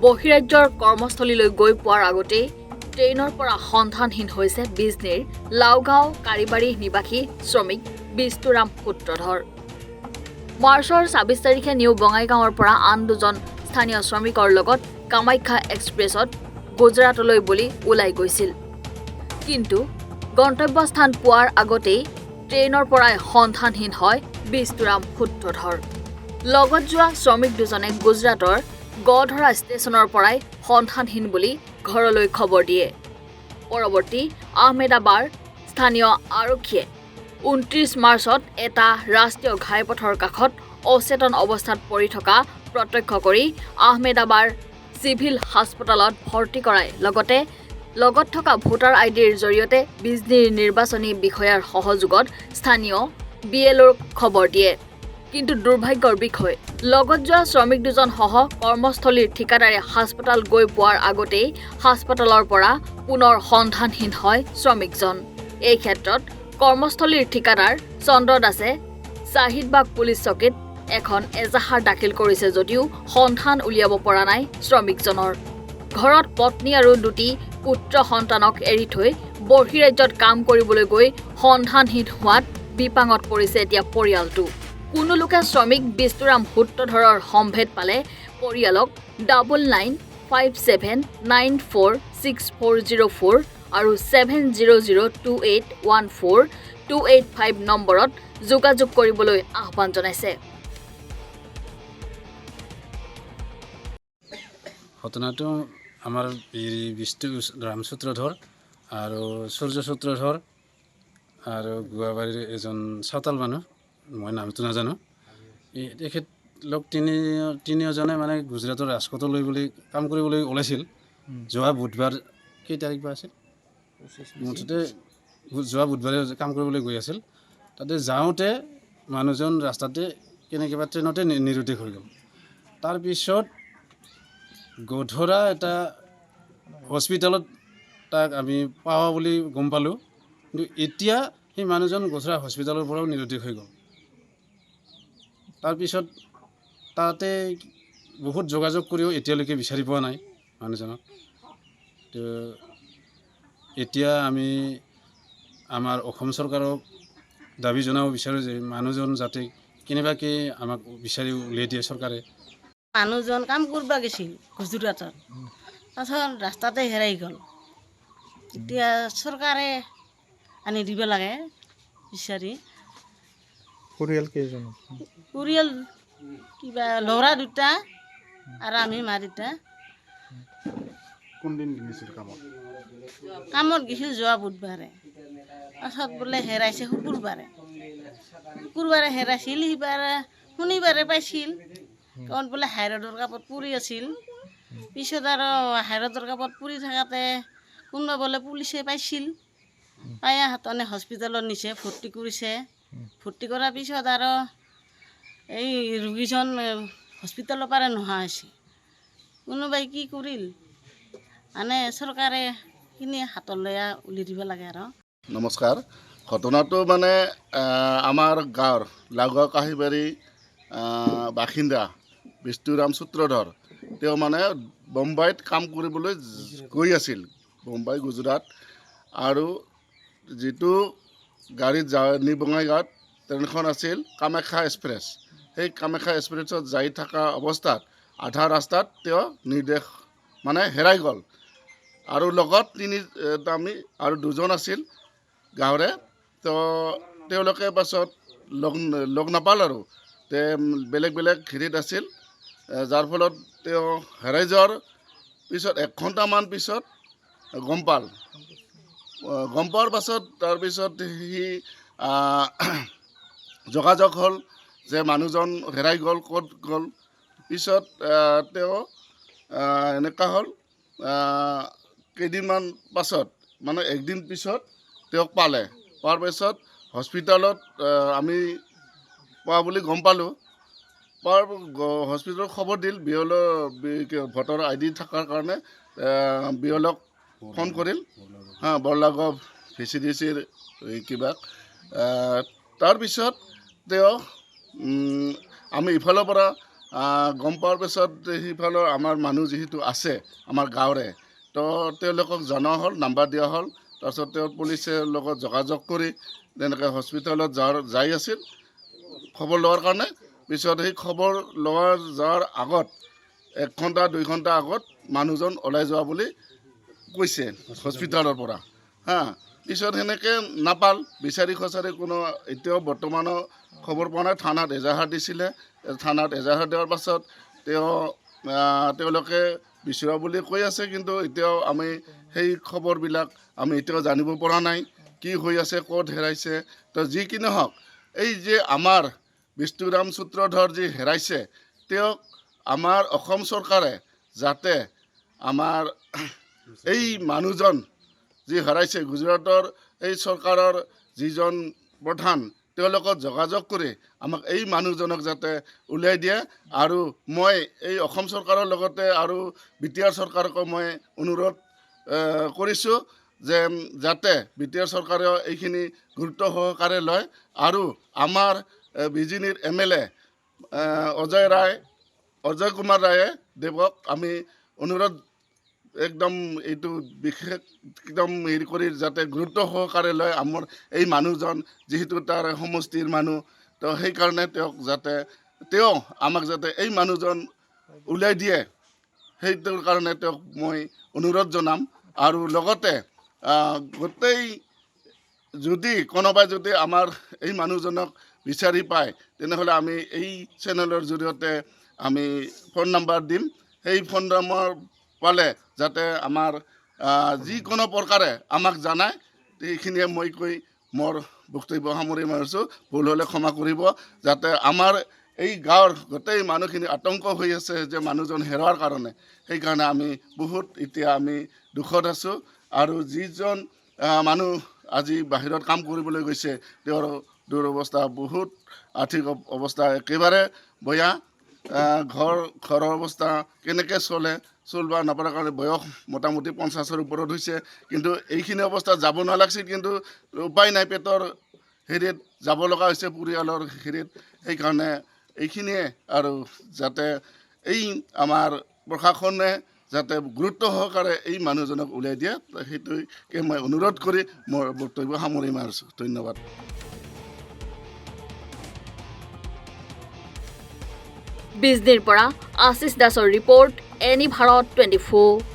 বহিৰাজ্যৰ কৰ্মস্থলীলৈ গৈ পোৱাৰ আগতেই ট্ৰেইনৰ পৰা সন্ধানহীন হৈছে বিজনীৰ লাওগাঁও কাৰিবাৰী নিবাসী শ্ৰমিক বিষ্টুৰাম সূত্ৰধৰ। মাৰ্চৰ ২৬ তাৰিখে নিউ বঙাইগাঁৱৰ পৰা আন দুজন স্থানীয় শ্ৰমিকৰ লগত কামাখ্যা এক্সপ্ৰেছত গুজৰাটলৈ বুলি ওলাই গৈছিল। কিন্তু গন্তব্যস্থান পোৱাৰ আগতেই ট্ৰেইনৰ পৰাই সন্ধানহীন হয় বিষ্টুৰাম সূত্ৰধৰ। লগত যোৱা শ্ৰমিক দুজনে গুজৰাটৰ গধৰা ষ্টেচনৰ পৰাই সন্ধানহীন বুলি ঘৰলৈ খবৰ দিয়ে। পৰৱৰ্তী আহমেদাবাদ স্থানীয় আৰক্ষীয়ে ২৯ মাৰ্চত এটা ৰাষ্ট্ৰীয় ঘাইপথৰ কাষত অচেতন অৱস্থাত পৰি থকা প্ৰত্যক্ষ কৰি আহমেদাবাদ চিভিল হাস্পতালত ভৰ্তি কৰায়। লগতে লগত থকা ভোটাৰ আইডিৰ জৰিয়তে বিজনীৰ নিৰ্বাচনী বিষয়াৰ সহযোগত স্থানীয় BLOক খবৰ দিয়ে। কিন্তু দুৰ্ভাগ্যৰ বিষয়, লগত যোৱা শ্ৰমিক দুজন সহ কৰ্মস্থলীৰ ঠিকাদাৰে হাস্পতাল গৈ পোৱাৰ আগতেই হাস্পতালৰ পৰা পুনৰ সন্ধানহীন হয় শ্ৰমিকজন। এই ক্ষেত্ৰত কৰ্মস্থলীৰ ঠিকাদাৰ চন্দ্ৰ দাসে শ্বাহিদবাগ পুলিচ চকীত এখন এজাহাৰ দাখিল কৰিছে যদিও সন্ধান উলিয়াব পৰা নাই শ্ৰমিকজনৰ। ঘৰত পত্নী আৰু দুটি পুত্ৰ সন্তানক এৰি থৈ বহিৰাজ্যত কাম কৰিবলৈ গৈ সন্ধানহীন হোৱাত বিপাঙত পৰিছে এতিয়া পৰিয়ালটো। কোনো লোকে শ্ৰমিক বিষ্টুৰাম সূত্ৰধৰৰ সম্ভেদ পালে পৰিয়ালক 9957946404 আৰু 7002814285 নম্বৰত যোগাযোগ কৰিবলৈ আহ্বান জনাইছে। ঘটনাটো আমাৰ বিষ্টুৰাম সূত্ৰধৰ আৰু সূৰ্য সূত্ৰধৰ আৰু গুৱাহাটীৰ এজন চাওতাল মানুহ, মই নামটো নাজানো। তেখেত লোক তিনিওজনে মানে গুজৰাটৰ ৰাজকোটলৈ বুলি কাম কৰিবলৈ ওলাইছিল। যোৱা বুধবাৰ কেই তাৰিখ বা আছিল, মুঠতে যোৱা বুধবাৰে কাম কৰিবলৈ গৈ আছিল। তাতে যাওঁতে মানুহজন ৰাস্তাতে কেনেকৈ বা ট্ৰেইনতে নিৰুদ্দেশ হৈ গ'ল। তাৰপিছত গধৰা এটা হস্পিটেলত তাক আমি পাওঁ বুলি গম পালোঁ। কিন্তু এতিয়া সেই মানুহজন গধৰা হস্পিটেলৰ পৰাও নিৰুদ্দেশ হৈ গ'ল। তাৰপিছত তাতে বহুত যোগাযোগ কৰিও এতিয়ালৈকে বিচাৰি পোৱা নাই মানুহজনক। তো এতিয়া আমি আমাৰ অসম চৰকাৰক দাবী জনাব বিচাৰোঁ যে মানুহজন যাতে কেনেবাকৈ আমাক বিচাৰি উলিয়াই দিয়ে চৰকাৰে। মানুহজন কাম কৰিব গৈছিল গুজৰাটত, তাৰপিছত ৰাস্তাতে হেৰাই গ'ল। এতিয়া চৰকাৰে আনি দিব লাগে বিচাৰি। পৰিয়াল কেইজন? পৰিয়াল কিবা ল'ৰা দুটা আৰু আমি মা দেউতা। কোনদিন গৈছিল কামত? কামত গৈছিল যোৱা বুধবাৰে, তাৰপিছত বোলে হেৰাইছে শুকুৰবাৰে হেৰাইছিল। সিবাৰে শনিবাৰে পাইছিল। কাৰণ বোলে হাইৰডৰ কাপত পৰি আছিল। পিছত আৰু হাইৰডৰ কাপত পৰি থাকোঁতে কোনোবা বোলে পুলিচে পাইছিল, পাই হাতনে হস্পিটেলত নিছে, ভৰ্তি কৰিছে। ভৰ্তি কৰাৰ পিছত আৰু এই ৰোগীজন হস্পিটেলৰ পৰা নোহোৱা হৈছে। কোনোবাই কি কৰিল মানে চৰকাৰে সেইখিনি হাতলৈ উলিয়াই দিব লাগে আৰু। নমস্কাৰ। ঘটনাটো মানে আমাৰ গাঁৱৰ লাওগাঁও কাহিবাৰী বাসিন্দা বিষ্টুৰাম সূত্ৰধৰ। তেওঁ মানে বোম্বাইত কাম কৰিবলৈ গৈ আছিল, বোম্বাই গুজৰাট। আৰু যিটো গাড়ীত নিউ বঙাইগাঁৱত ট্ৰেইনখন আছিল কামাখ্যা এক্সপ্ৰেছ। সেই কামাখ্যা এক্সপ্ৰেছত যাই থকা অৱস্থাত আধা ৰাস্তাত তেওঁ নিৰ্দেশ মানে হেৰাই গ'ল। আৰু লগত আৰু দুজন আছিল গাঁৱৰে। তো তেওঁলোকে পাছত লগ নাপাল আৰু বেলেগ বেলেগ হেৰিত আছিল। যাৰ ফলত তেওঁ হেৰাই যোৱাৰ পিছত ১ ঘণ্টামান পিছত গম পোৱাৰ পাছত তাৰপিছত সি যোগাযোগ হ'ল যে মানুহজন হেৰাই গ'ল, ক'ত গ'ল। পিছত তেওঁ এনেকুৱা হ'ল, কেইদিনমান পাছত মানে একদিন পিছত তেওঁক পোৱাৰ পিছত হস্পিটেলত আমি পোৱা বুলি গম পালোঁ। হস্পিটেলত খবৰ দিল, ভোটাৰ ID থকাৰ কাৰণে BLOক ফোন কৰিল। বৰলাগাঁও VCDCৰ কিবা। তাৰপিছত তেওঁ আমি ইফালৰ পৰা গম পোৱাৰ পিছত সেইফালৰ আমাৰ মানুহ যিহেতু আছে আমাৰ গাঁৱৰে তো তেওঁলোকক জনোৱা হ'ল, নাম্বাৰ দিয়া হ'ল। তাৰপিছত তেওঁ পুলিচে লগত যোগাযোগ কৰি তেনেকৈ হস্পিটেলত যাই আছিল খবৰ লোৱাৰ কাৰণে। পিছত সেই খবৰ যোৱাৰ আগত 1 ঘণ্টা 2 ঘণ্টা আগত মানুহজন ওলাই যোৱা বুলি কৈছে হস্পিটেলৰ পৰা হা। পিছত সেনেকৈ নাপাল, বিচাৰি খোচাৰি কোনো এতিয়াও বৰ্তমানো খবৰ পোৱা নাই। থানাত এজাহাৰ দিছিলে, থানাত এজাহাৰ দিয়াৰ পাছত তেওঁলোকে বিচৰা বুলি কৈ আছে, কিন্তু এতিয়াও আমি সেই খবৰবিলাক আমি এতিয়াও জানিব পৰা নাই কি হৈ আছে, ক'ত হেৰাইছে। তো যি কি নহওক, এই যে আমাৰ বিষ্ণুৰাম সূত্ৰধৰ যি হেৰাইছে, তেওঁক আমাৰ অসম চৰকাৰে যাতে আমাৰ এই মানুহজন যি হেৰাইছে, গুজৰাটৰ এই চৰকাৰৰ যিজন প্ৰধান, তেওঁলোকক যোগাযোগ কৰি আমাক এই মানুহজনক যাতে উলিয়াই দিয়ে। আৰু মই এই অসম চৰকাৰৰ লগতে আৰু BTR চৰকাৰকো মই অনুৰোধ কৰিছোঁ যে যাতে BTR চৰকাৰেও এইখিনি গুৰুত্ব সহকাৰে লয়। আৰু আমাৰ বিজিনিৰ MLA অজয় কুমাৰ ৰায়ে দেৱক আমি অনুৰোধ একদম এইটো বিশেষ একদম হেৰি কৰি যাতে গুৰুত্ব সহকাৰে লয় আমাৰ এই মানুহজন, যিহেতু তাৰ সমষ্টিৰ মানুহ। তো সেইকাৰণে তেওঁ আমাক যাতে এই মানুহজন উলিয়াই দিয়ে, সেইটোৰ কাৰণে তেওঁক মই অনুৰোধ জনাম। আৰু লগতে গোটেই কোনোবাই যদি আমাৰ এই মানুহজনক বিচাৰি পায়, তেনেহ'লে আমি এই চেনেলৰ জৰিয়তে আমি ফোন নম্বৰ দিম। সেই ফোন নম্বৰ পালে যাতে আমাৰ যিকোনো প্ৰকাৰে আমাক জনায়। এইখিনিয়ে মই কৈ মোৰ বক্তব্য সামৰি মাৰিছোঁ। ভুল হ'লে ক্ষমা কৰিব। যাতে আমাৰ এই গাঁৱৰ গোটেই মানুহখিনি আতংক হৈ আছে যে মানুহজন হেৰুৱাৰ কাৰণে, সেইকাৰণে আমি বহুত এতিয়া আমি দুখত আছোঁ। আৰু যিজন মানুহ আজি বাহিৰত কাম কৰিবলৈ গৈছে, তেওঁৰ দুৰৱস্থা বহুত, আৰ্থিক অৱস্থা একেবাৰে বেয়া। ঘৰৰ অৱস্থা কেনেকৈ চলিব নপৰাৰ কাৰণে বয়স মোটামুটি 50ৰ ওপৰত হৈছে। কিন্তু এইখিনি অৱস্থাত যাব নালাগিছিল, কিন্তু উপায় নাই, পেটৰ হেৰিত যাব লগা হৈছে, পৰিয়ালৰ হেৰিত। সেইকাৰণে এইখিনিয়ে আৰু যাতে এই আমাৰ প্ৰশাসনে যাতে গুৰুত্ব সহকাৰে এই মানুহজনক উলিয়াই দিয়ে, সেইটোকে মই অনুৰোধ কৰি মোৰ বক্তব্য সামৰি মাৰিছোঁ। ধন্যবাদ। বিজনীৰ পৰা আশিষ দাসৰ ৰিপৰ্ট, এনি ভাৰত 24।